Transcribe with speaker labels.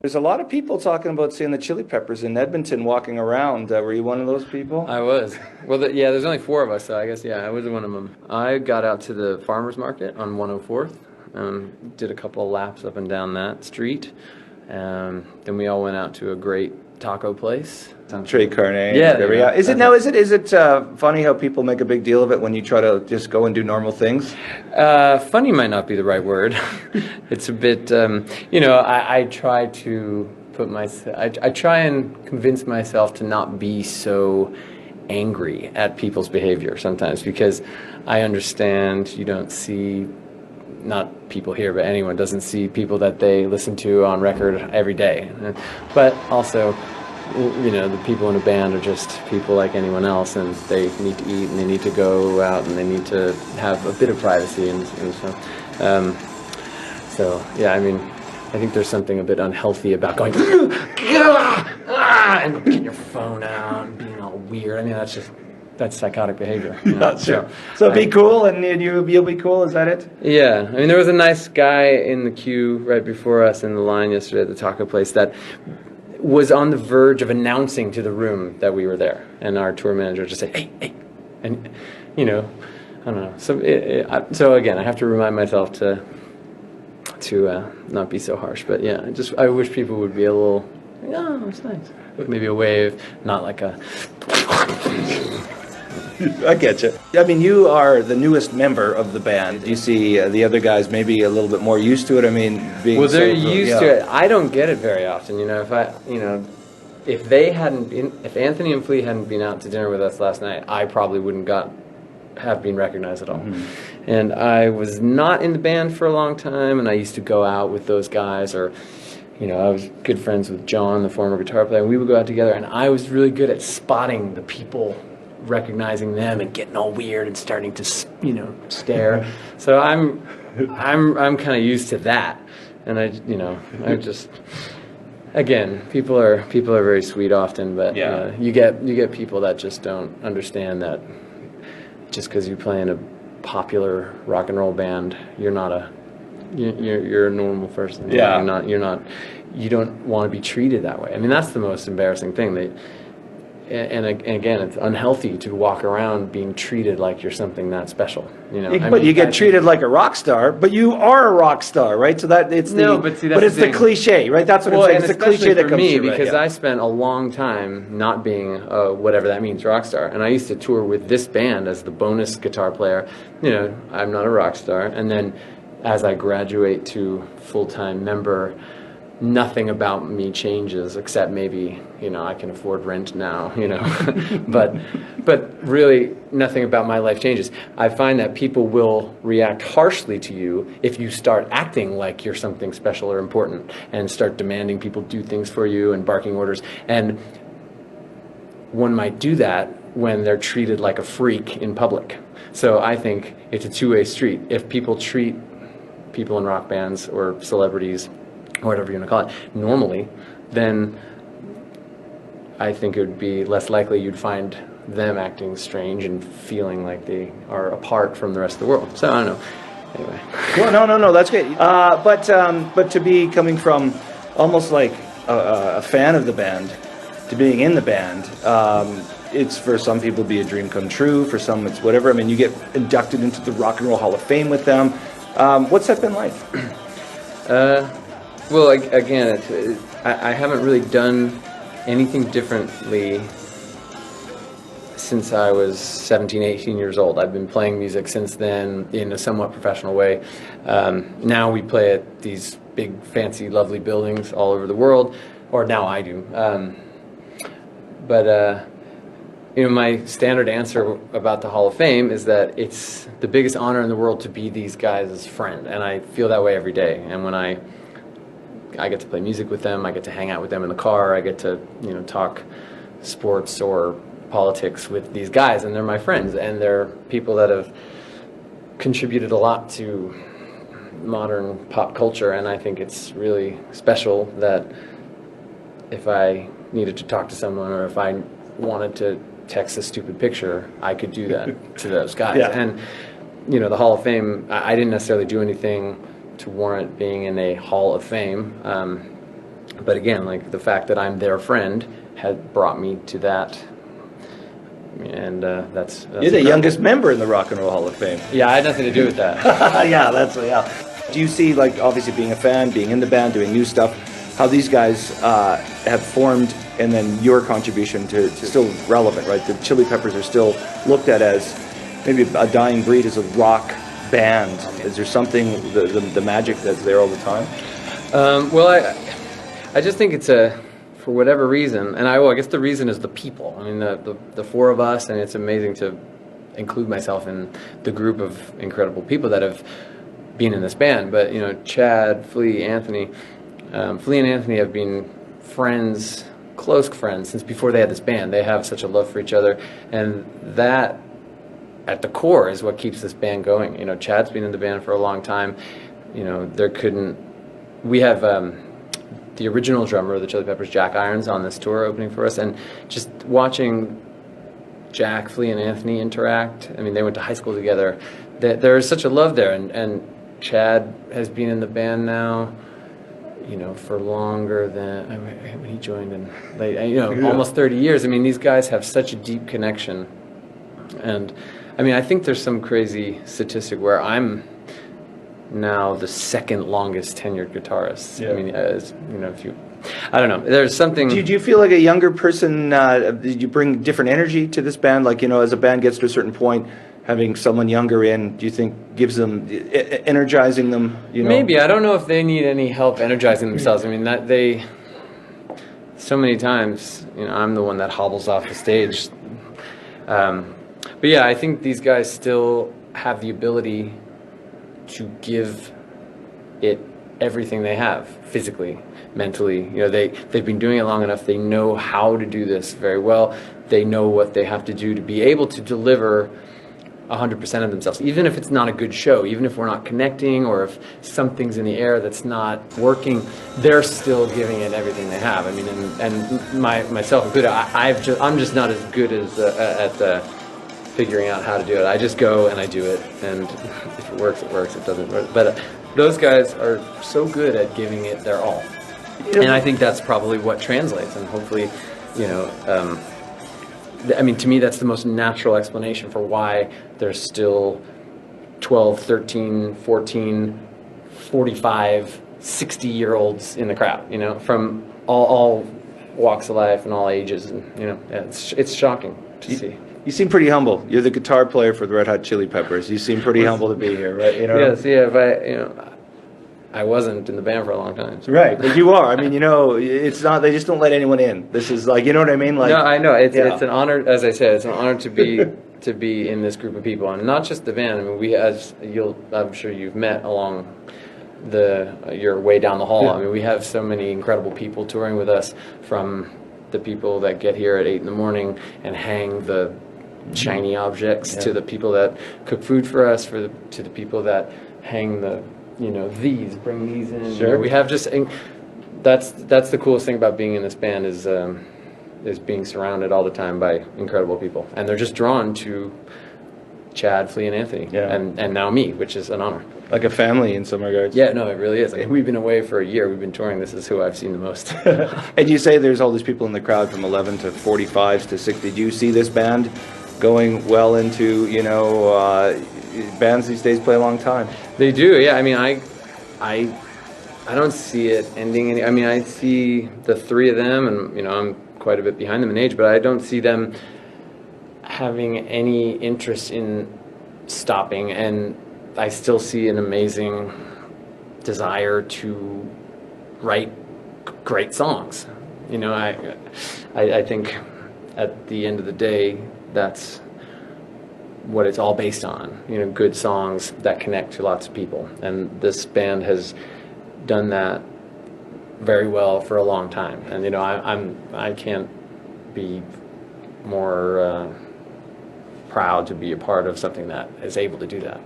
Speaker 1: There's a lot of people talking about seeing the Chili Peppers in Edmonton walking around. Were you one of those people?
Speaker 2: I was. Well, yeah, there's only four of us, so I guess, yeah, I was one of them. I got out to the farmer's market on 104th, did a couple of laps up and down that street. Then we all went out to a great taco place.
Speaker 1: Trey Carne.
Speaker 2: Yeah,
Speaker 1: Yeah. Is it funny how people make a big deal of it when you try to just go and do normal things?
Speaker 2: Funny might not be the right word. It's a bit, I try to I try and convince myself to not be so angry at people's behavior sometimes, because I understand you don't see, not people here, but anyone doesn't see people that they listen to on record every day. But also, the people in a band are just people like anyone else, and they need to eat, and they need to go out, and they need to have a bit of privacy, and so yeah, I mean, I think there's something a bit unhealthy about going and getting your phone out and being all weird. I mean, that's psychotic behavior.
Speaker 1: Not sure. So be cool, and you'll be cool. Is that it?
Speaker 2: Yeah. I mean, there was a nice guy in the queue right before us in the line yesterday at the taco place that was on the verge of announcing to the room that we were there, and our tour manager just said, "Hey," and I don't know. So again, I have to remind myself to not be so harsh. But yeah, I wish people would be a little, oh, it's nice. Maybe a wave, not like a.
Speaker 1: I get you. I mean, you are the newest member of the band. You see the other guys maybe a little bit more used to it. I mean,
Speaker 2: they're used to it. I don't get it very often. If Anthony and Flea hadn't been out to dinner with us last night, I probably wouldn't have been recognized at all. Mm-hmm. And I was not in the band for a long time, and I used to go out with those guys, or I was good friends with John, the former guitar player, and we would go out together, and I was really good at spotting the people, recognizing them and getting all weird and starting to stare. So I'm kind of used to that, and I just, again, people are very sweet often, but
Speaker 1: yeah.
Speaker 2: You get people that just don't understand that just because you play in a popular rock and roll band, you're a normal person.
Speaker 1: Yeah.
Speaker 2: You don't want to be treated that way. I mean, that's the most embarrassing thing. And again, it's unhealthy to walk around being treated like you're something that special.
Speaker 1: But you get treated like a rock star, but you are a rock star, right? So that it's the cliche, right? That's what I'm saying. It's the cliche that comes
Speaker 2: me,
Speaker 1: through,
Speaker 2: because
Speaker 1: right? Yeah.
Speaker 2: I spent a long time not being whatever that means, rock star, and I used to tour with this band as the bonus guitar player. I'm not a rock star, and then as I graduate to full-time member, nothing about me changes, except maybe I can afford rent now, but really nothing about my life changes. I find that people will react harshly to you if you start acting like you're something special or important, and start demanding people do things for you and barking orders. And one might do that when they're treated like a freak in public. So I think it's a two-way street. If people treat people in rock bands or celebrities, or whatever you're going to call it, normally, then I think it would be less likely you'd find them acting strange and feeling like they are apart from the rest of the world. So I don't know. Anyway.
Speaker 1: Well, no, that's great. But to be coming from almost like a fan of the band to being in the band, it's for some people be a dream come true. For some, it's whatever. I mean, you get inducted into the Rock and Roll Hall of Fame with them. What's that been like?
Speaker 2: Well, again, I haven't really done anything differently since I was 17, 18 years old. I've been playing music since then in a somewhat professional way. Now we play at these big, fancy, lovely buildings all over the world, or now I do. But my standard answer about the Hall of Fame is that it's the biggest honor in the world to be these guys' friend, and I feel that way every day. And when I get to play music with them, I get to hang out with them in the car, I get to talk sports or politics with these guys, and they're my friends, and they're people that have contributed a lot to modern pop culture, and I think it's really special that if I needed to talk to someone, or if I wanted to text a stupid picture, I could do that to those guys.
Speaker 1: Yeah.
Speaker 2: And the Hall of Fame, I didn't necessarily do anything to warrant being in a Hall of Fame. But again, like the fact that I'm their friend had brought me to that, and that's
Speaker 1: You're the
Speaker 2: incredible.
Speaker 1: youngest member in the Rock and Roll Hall of Fame.
Speaker 2: Yeah, I had nothing to do with that.
Speaker 1: Yeah. Do you see, like, obviously being a fan, being in the band, doing new stuff, how these guys have formed, and then your contribution to still relevant, right? The Chili Peppers are still looked at as maybe a dying breed as a rock band. Is there something, the magic that's there all the time?
Speaker 2: Well, I just think it's for whatever reason, and I guess the reason is the people. I mean, the four of us, and it's amazing to include myself in the group of incredible people that have been in this band. But you know, Chad, Flea, Anthony. Flea and Anthony have been friends, close friends, since before they had this band. They have such a love for each other, and that, at the core, is what keeps this band going. You know, Chad's been in the band for a long time. You know, we have the original drummer of the Chili Peppers, Jack Irons, on this tour opening for us, and just watching Jack, Flea, and Anthony interact. I mean, they went to high school together. There is such a love there, and Chad has been in the band now, you know, for longer than when he joined in late, you know, almost 30 years. I mean, these guys have such a deep connection, and I mean, I think there's some crazy statistic where I'm now the second longest tenured guitarist.
Speaker 1: Yeah.
Speaker 2: I mean, you know, I don't know. There's something.
Speaker 1: Do you feel like a younger person? Did you bring different energy to this band? Like, you know, as a band gets to a certain point, having someone younger in, do you think gives them, energizing them? You know?
Speaker 2: Maybe. I don't know if they need any help energizing themselves. I mean, so many times, you know, I'm the one that hobbles off the stage. But yeah, I think these guys still have the ability to give it everything they have, physically, mentally. You know, they've been doing it long enough. They know how to do this very well. They know what they have to do to be able to deliver 100% of themselves, even if it's not a good show, even if we're not connecting, or if something's in the air that's not working, they're still giving it everything they have. I mean, and myself included, I'm just not as good as at figuring out how to do it. I just go and I do it, and if it works, it works. It doesn't work. But those guys are so good at giving it their all, and I think that's probably what translates. And hopefully, you know, I mean, to me, that's the most natural explanation for why there's still 12, 13, 14, 45, 60-year-olds in the crowd, you know, from all walks of life and all ages. And, you know, it's shocking to see.
Speaker 1: You seem pretty humble. You're the guitar player for the Red Hot Chili Peppers. You seem pretty humble to be here, right? You know?
Speaker 2: Yes, yeah, but, you know, I wasn't in the band for a long time. So.
Speaker 1: Right, but you are. I mean, you know, it's not, they just don't let anyone in. This is like, you know what I mean? Like,
Speaker 2: no, I know. It's an honor, as I said, it's an honor to be in this group of people, and not just the band. I mean, I'm sure you've met along your way down the hall. Yeah. I mean, we have so many incredible people touring with us, from the people that get here at 8 a.m. and hang the shiny objects, to the people that cook food for us, to the people that hang the, you know, bring these in.
Speaker 1: Sure.
Speaker 2: You know, we have just, that's the coolest thing about being in this band is being surrounded all the time by incredible people, and they're just drawn to Chad, Flea, and Anthony, and now me, which is an honor.
Speaker 1: Like a family in some regards.
Speaker 2: Yeah, no, it really is. Like, we've been away for a year. We've been touring. This is who I've seen the most.
Speaker 1: And you say there's all these people in the crowd from 11 to 45s to 60. Do you see this band going well into, you know, bands these days play a long time?
Speaker 2: They do, yeah. I mean, I don't see it ending. I mean, I see the three of them, and, you know, I'm quite a bit behind them in age, but I don't see them having any interest in stopping, and I still see an amazing desire to write great songs. You know, I think at the end of the day, that's what it's all based on. You know, good songs that connect to lots of people, and this band has done that very well for a long time. And, you know, I can't be more proud to be a part of something that is able to do that.